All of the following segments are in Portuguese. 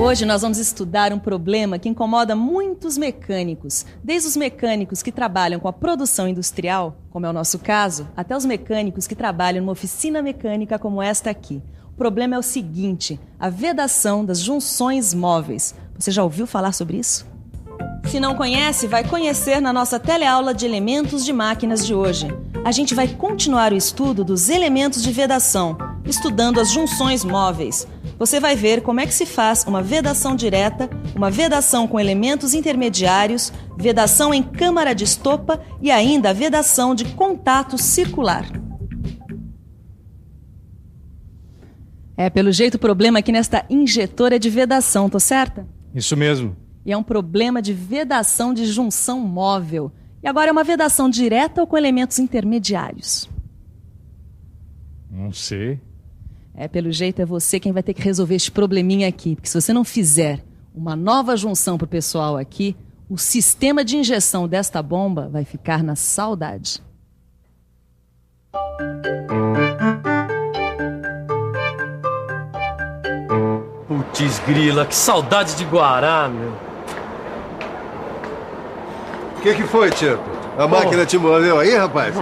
Hoje nós vamos estudar um problema que incomoda muitos mecânicos, desde os mecânicos que trabalham com a produção industrial, como é o nosso caso, até os mecânicos que trabalham numa oficina mecânica como esta aqui. O problema é o seguinte: a vedação das junções móveis. Você já ouviu falar sobre isso? Se não conhece, vai conhecer na nossa teleaula de elementos de máquinas de hoje. A gente vai continuar o estudo dos elementos de vedação, estudando as junções móveis. Você vai ver como é que se faz uma vedação direta, uma vedação com elementos intermediários, vedação em câmara de estopa e ainda a vedação de contato circular. Pelo jeito o problema aqui nesta injetora é de vedação, tô certa? Isso mesmo. E é um problema de vedação de junção móvel. E agora é uma vedação direta ou com elementos intermediários? Não sei. Pelo jeito é você quem vai ter que resolver este probleminha aqui. Porque se você não fizer uma nova junção pro pessoal aqui, o sistema de injeção desta bomba vai ficar na saudade. Putz grila, que saudade de Guará, meu. O que foi, Tito? A máquina te mordeu aí, rapaz?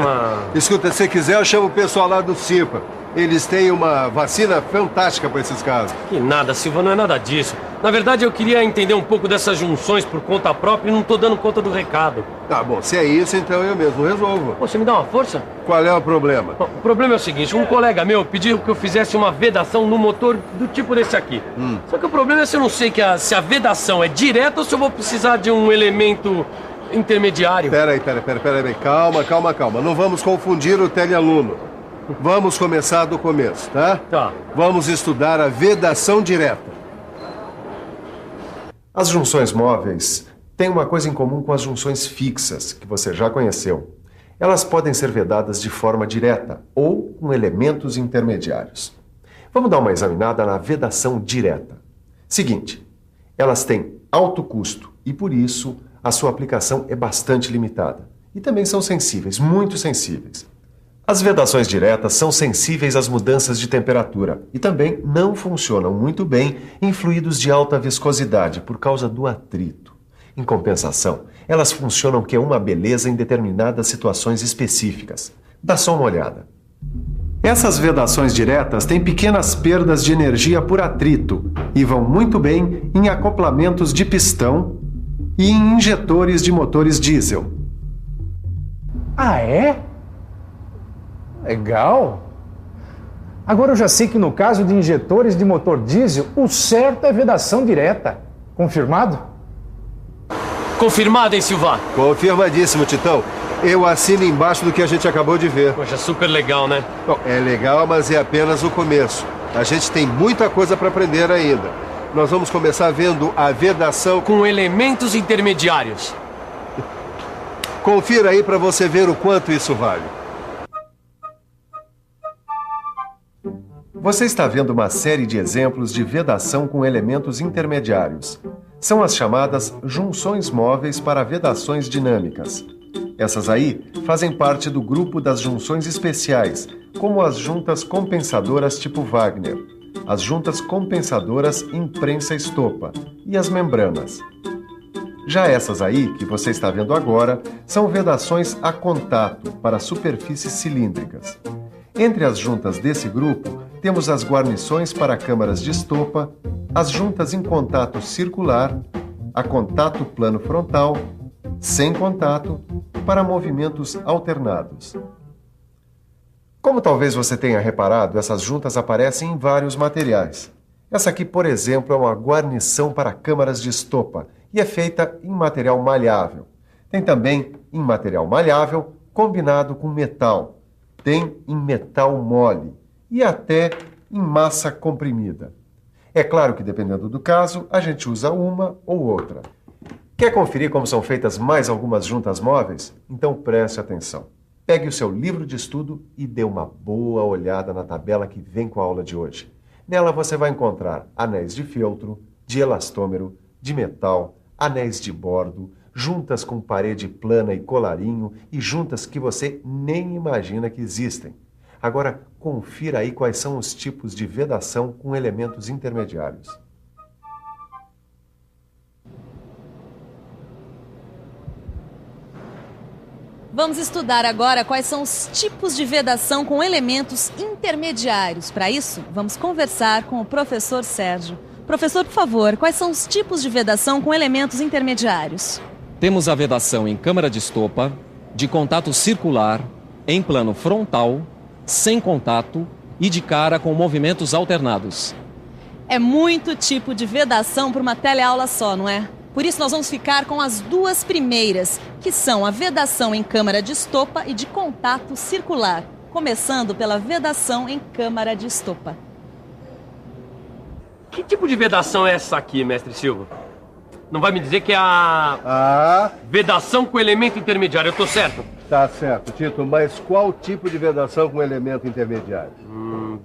Escuta, se quiser eu chamo o pessoal lá do CIPA. Eles têm uma vacina fantástica para esses casos. Que nada, Silva, não é nada disso. Na verdade, eu queria entender um pouco dessas junções por conta própria e não tô dando conta do recado. Tá bom, se é isso, então eu mesmo resolvo. Pô, você me dá uma força? Qual é o problema? Bom, o problema é o seguinte, um colega meu pediu que eu fizesse uma vedação no motor do tipo desse aqui. Só que o problema é se eu não sei se a vedação é direta ou se eu vou precisar de um elemento intermediário. Peraí. Calma. Não vamos confundir o telealuno. Vamos começar do começo, tá? Tá. Vamos estudar a vedação direta. As junções móveis têm uma coisa em comum com as junções fixas, que você já conheceu. Elas podem ser vedadas de forma direta ou com elementos intermediários. Vamos dar uma examinada na vedação direta. Seguinte, elas têm alto custo e, por isso, a sua aplicação é bastante limitada. E também são sensíveis, muito sensíveis. As vedações diretas são sensíveis às mudanças de temperatura e também não funcionam muito bem em fluidos de alta viscosidade por causa do atrito. Em compensação, elas funcionam que é uma beleza em determinadas situações específicas. Dá só uma olhada. Essas vedações diretas têm pequenas perdas de energia por atrito e vão muito bem em acoplamentos de pistão e em injetores de motores diesel. Ah, é? Legal. Agora eu já sei que no caso de injetores de motor diesel, o certo é vedação direta. Confirmado? Confirmado, hein, Silva? Confirmadíssimo, Titão. Eu assino embaixo do que a gente acabou de ver. Poxa, super legal, né? Bom, é legal, mas é apenas o começo. A gente tem muita coisa para aprender ainda. Nós vamos começar vendo a vedação com elementos intermediários. Confira aí para você ver o quanto isso vale. Você está vendo uma série de exemplos de vedação com elementos intermediários. São as chamadas junções móveis para vedações dinâmicas. Essas aí fazem parte do grupo das junções especiais, como as juntas compensadoras tipo Wagner, as juntas compensadoras em prensa-estopa e as membranas. Já essas aí, que você está vendo agora, são vedações a contato para superfícies cilíndricas. Entre as juntas desse grupo, temos as guarnições para câmaras de estopa, as juntas em contato circular, a contato plano frontal, sem contato, para movimentos alternados. Como talvez você tenha reparado, essas juntas aparecem em vários materiais. Essa aqui, por exemplo, é uma guarnição para câmaras de estopa e é feita em material malhável. Tem também em material malhável combinado com metal. Tem em metal mole e até em massa comprimida. É claro que, dependendo do caso, a gente usa uma ou outra. Quer conferir como são feitas mais algumas juntas móveis? Então preste atenção. Pegue o seu livro de estudo e dê uma boa olhada na tabela que vem com a aula de hoje. Nela você vai encontrar anéis de feltro, de elastômero, de metal, anéis de bordo, juntas com parede plana e colarinho e juntas que você nem imagina que existem. Agora, confira aí quais são os tipos de vedação com elementos intermediários. Vamos estudar agora quais são os tipos de vedação com elementos intermediários. Para isso, vamos conversar com o professor Sérgio. Professor, por favor, quais são os tipos de vedação com elementos intermediários? Temos a vedação em câmara de estopa, de contato circular, em plano frontal, sem contato e de cara com movimentos alternados. É muito tipo de vedação para uma teleaula só, não é? Por isso nós vamos ficar com as duas primeiras, que são a vedação em câmara de estopa e de contato circular, começando pela vedação em câmara de estopa. Que tipo de vedação é essa aqui, mestre Silva? Não vai me dizer que é a vedação com elemento intermediário, eu tô certo? Tá certo, Tito, mas qual tipo de vedação com elemento intermediário?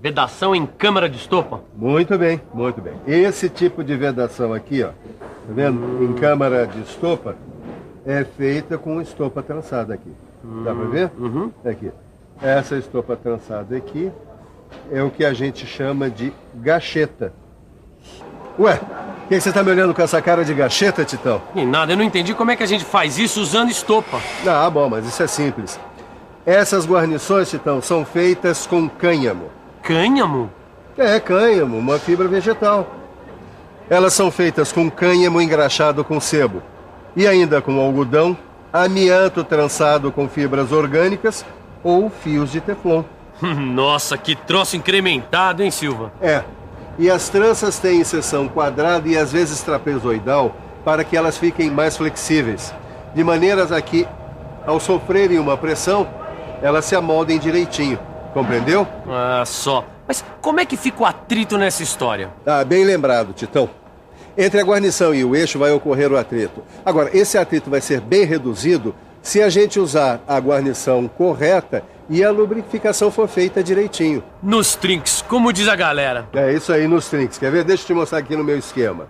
Vedação em câmara de estopa? Muito bem, muito bem. Esse tipo de vedação aqui, ó, tá vendo? Em câmara de estopa, é feita com estopa trançada aqui. Dá pra ver? Aqui. Essa estopa trançada aqui é o que a gente chama de gacheta. Ué, por que você tá me olhando com essa cara de gacheta, Titão? E nada, eu não entendi como é que a gente faz isso usando estopa. Ah, bom, mas isso é simples. Essas guarnições, Titão, são feitas com cânhamo. Cânhamo? É, cânhamo, uma fibra vegetal. Elas são feitas com cânhamo engraxado com sebo. E ainda com algodão, amianto trançado com fibras orgânicas ou fios de teflon. Nossa, que troço incrementado, hein, Silva? É. E as tranças têm seção quadrada e às vezes trapezoidal para que elas fiquem mais flexíveis. De maneiras a que, ao sofrerem uma pressão, elas se amoldem direitinho. Compreendeu? Ah, só. Mas como é que fica o atrito nessa história? Ah, bem lembrado, Titão. Entre a guarnição e o eixo vai ocorrer o atrito. Agora, esse atrito vai ser bem reduzido se a gente usar a guarnição correta e a lubrificação for feita direitinho. Nos trinks, como diz a galera. É isso aí, nos trinks. Quer ver? Deixa eu te mostrar aqui no meu esquema.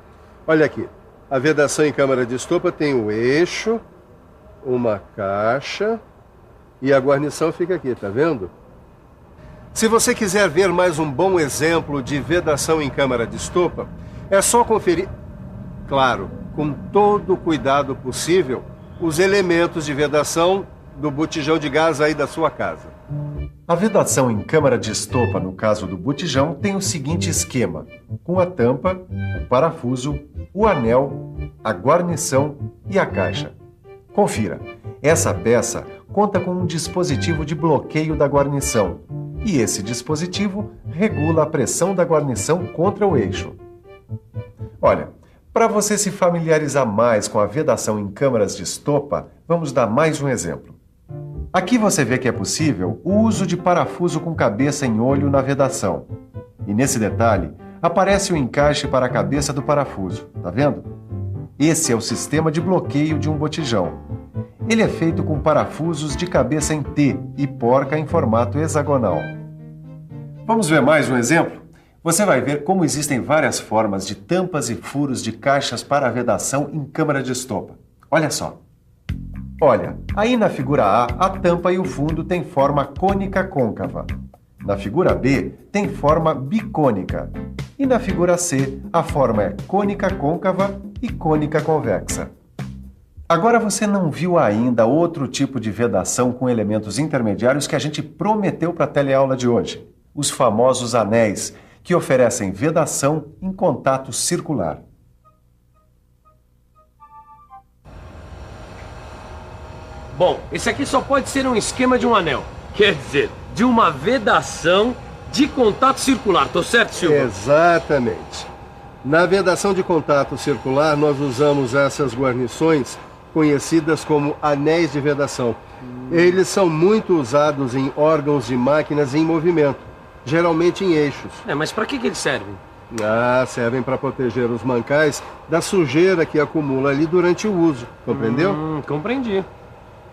Olha aqui. A vedação em câmara de estopa tem o eixo, uma caixa e a guarnição fica aqui, tá vendo? Se você quiser ver mais um bom exemplo de vedação em câmara de estopa, é só conferir, claro, com todo o cuidado possível, os elementos de vedação do botijão de gás aí da sua casa. A vedação em câmara de estopa, no caso do botijão, tem o seguinte esquema, com a tampa, o parafuso, o anel, a guarnição e a caixa. Confira, essa peça conta com um dispositivo de bloqueio da guarnição, e esse dispositivo regula a pressão da guarnição contra o eixo. Olha, para você se familiarizar mais com a vedação em câmaras de estopa, vamos dar mais um exemplo. Aqui você vê que é possível o uso de parafuso com cabeça em olho na vedação. E nesse detalhe, aparece o encaixe para a cabeça do parafuso, tá vendo? Esse é o sistema de bloqueio de um botijão. Ele é feito com parafusos de cabeça em T e porca em formato hexagonal. Vamos ver mais um exemplo? Você vai ver como existem várias formas de tampas e furos de caixas para a vedação em câmara de estopa. Olha só. Olha, aí na figura A, a tampa e o fundo têm forma cônica côncava. Na figura B, tem forma bicônica. E na figura C, a forma é cônica côncava e cônica convexa. Agora você não viu ainda outro tipo de vedação com elementos intermediários que a gente prometeu para a teleaula de hoje. Os famosos anéis, que oferecem vedação em contato circular. Bom, esse aqui só pode ser um esquema de um anel. Quer dizer, de uma vedação de contato circular. Tô certo, Silva? Exatamente. Na vedação de contato circular, nós usamos essas guarnições conhecidas como anéis de vedação. Eles são muito usados em órgãos de máquinas em movimento, geralmente em eixos. Mas para que eles servem? Servem para proteger os mancais da sujeira que acumula ali durante o uso. Compreendeu? Compreendi.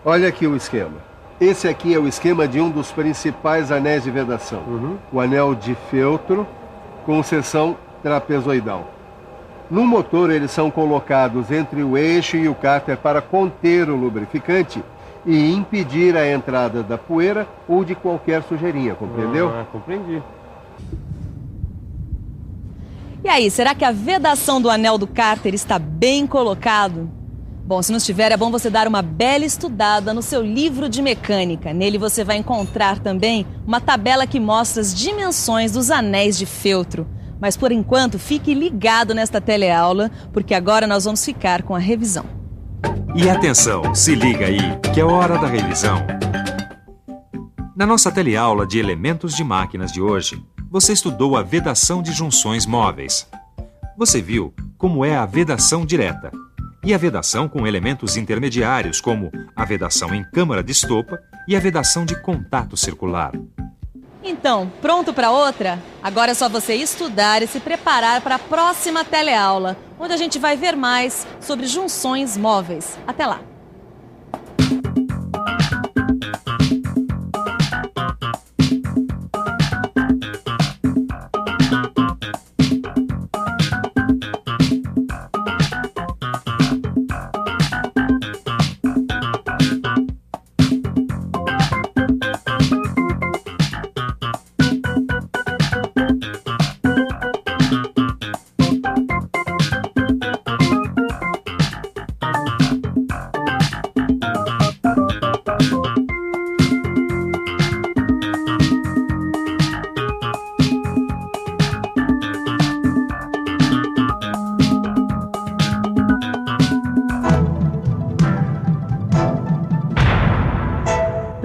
Olha aqui o esquema. Esse aqui é o esquema de um dos principais anéis de vedação. O anel de feltro com seção trapezoidal. No motor, eles são colocados entre o eixo e o cárter para conter o lubrificante e impedir a entrada da poeira ou de qualquer sujeirinha, compreendeu? Compreendi. E aí, será que a vedação do anel do cárter está bem colocado? Bom, se não estiver, é bom você dar uma bela estudada no seu livro de mecânica. Nele você vai encontrar também uma tabela que mostra as dimensões dos anéis de feltro. Mas por enquanto, fique ligado nesta teleaula, porque agora nós vamos ficar com a revisão. E atenção, se liga aí, que é hora da revisão. Na nossa teleaula de elementos de máquinas de hoje, você estudou a vedação de junções móveis. Você viu como é a vedação direta e a vedação com elementos intermediários, como a vedação em câmara de estopa e a vedação de contato circular. Então, pronto para outra? Agora é só você estudar e se preparar para a próxima teleaula, onde a gente vai ver mais sobre junções móveis. Até lá!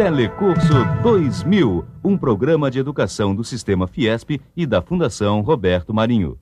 Telecurso 2000, um programa de educação do Sistema Fiesp e da Fundação Roberto Marinho.